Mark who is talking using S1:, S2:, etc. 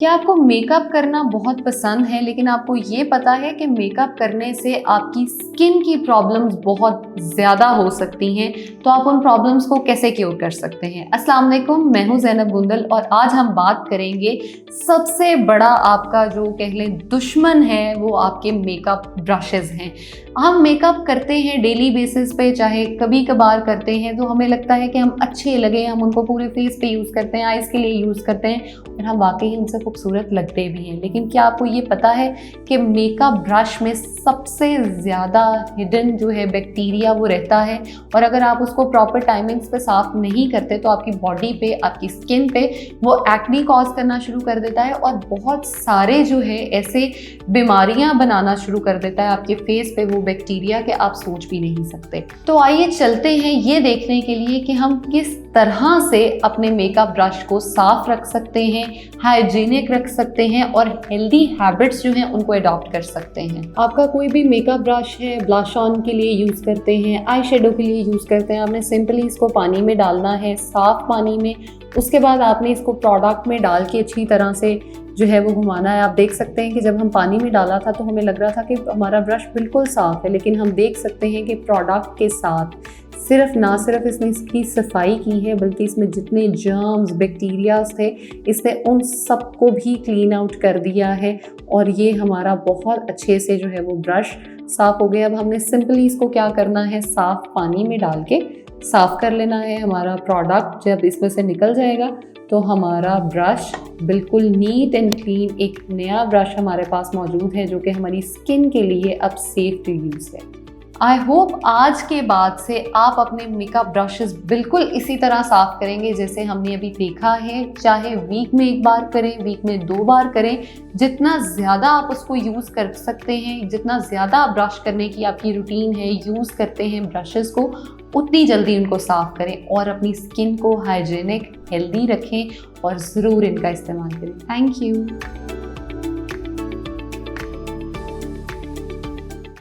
S1: क्या आपको मेकअप करना बहुत पसंद है लेकिन आपको ये पता है कि मेकअप करने से आपकी स्किन की प्रॉब्लम्स बहुत ज़्यादा हो सकती हैं, तो आप उन प्रॉब्लम्स को कैसे क्योर कर सकते हैं। अस्सलाम वालेकुम, मैं हूं ज़ैनब गुंदल और आज हम बात करेंगे सबसे बड़ा आपका जो कह लें दुश्मन है वो आपके मेकअप ब्रशेज़ हैं। हम मेकअप करते हैं डेली बेसिस पे, चाहे कभी कभार करते हैं तो हमें लगता है कि हम अच्छे लगे, हम उनको पूरे फेस पे यूज़ करते हैं, आइज़ के लिए यूज़ करते हैं और हम वाकई उनसे खूबसूरत लगते भी हैं। लेकिन क्या आपको ये पता है कि मेकअप ब्रश में सबसे ज़्यादा हिडन जो है बैक्टीरिया वो रहता है, और अगर आप उसको प्रॉपर टाइमिंग्स पे साफ नहीं करते तो आपकी बॉडी पे, आपकी स्किन पे वो एक्ने कॉज करना शुरू कर देता है और बहुत सारे जो है ऐसे बीमारियां बनाना शुरू कर देता है आपके फेस पे वो बैक्टीरिया के आप सोच भी नहीं सकते। तो आइए चलते हैं ये देखने के लिए कि हम किस तरह से अपने मेकअप ब्रश को साफ रख सकते हैं, हाइजीनिक रख सकते हैं और हेल्दी हैबिट्स जो हैं उनको अडॉप्ट कर सकते हैं। आपका कोई भी मेकअप ब्रश है, ब्लश ऑन के लिए यूज़ करते हैं, आई शेडो के लिए यूज़ करते हैं, आपने सिंपली इसको पानी में डालना है, साफ पानी में। उसके बाद आपने इसको प्रोडक्ट में डाल के अच्छी तरह से जो है वो घुमाना है। आप देख सकते हैं कि जब हम पानी में डाला था तो हमें लग रहा था कि हमारा ब्रश बिल्कुल साफ़ है, लेकिन हम देख सकते हैं कि प्रोडक्ट के साथ ना सिर्फ इसने इसकी सफाई की है बल्कि इसमें जितने जर्म्स, बैक्टीरियाज थे, इसने उन सबको भी क्लीन आउट कर दिया है और ये हमारा बहुत अच्छे से जो है वो ब्रश साफ़ हो गया। अब हमने सिंपली इसको क्या करना है, साफ़ पानी में डाल के साफ़ कर लेना है। हमारा प्रोडक्ट जब इसमें से निकल जाएगा तो हमारा ब्रश बिल्कुल नीट एंड क्लीन एक नया ब्रश हमारे पास मौजूद है जो कि हमारी स्किन के लिए अब सेफ टू यूज़ है। आई होप आज के बाद से आप अपने मेकअप ब्रशेस बिल्कुल इसी तरह साफ़ करेंगे जैसे हमने अभी देखा है। चाहे वीक में एक बार करें, वीक में 2 बार करें, जितना ज़्यादा आप उसको यूज़ कर सकते हैं, जितना ज़्यादा आप ब्रश करने की आपकी रूटीन है, यूज़ करते हैं ब्रशेस को, उतनी जल्दी उनको साफ़ करें और अपनी स्किन को हाइजीनिक, हेल्दी रखें और ज़रूर इनका इस्तेमाल करें। Thank you.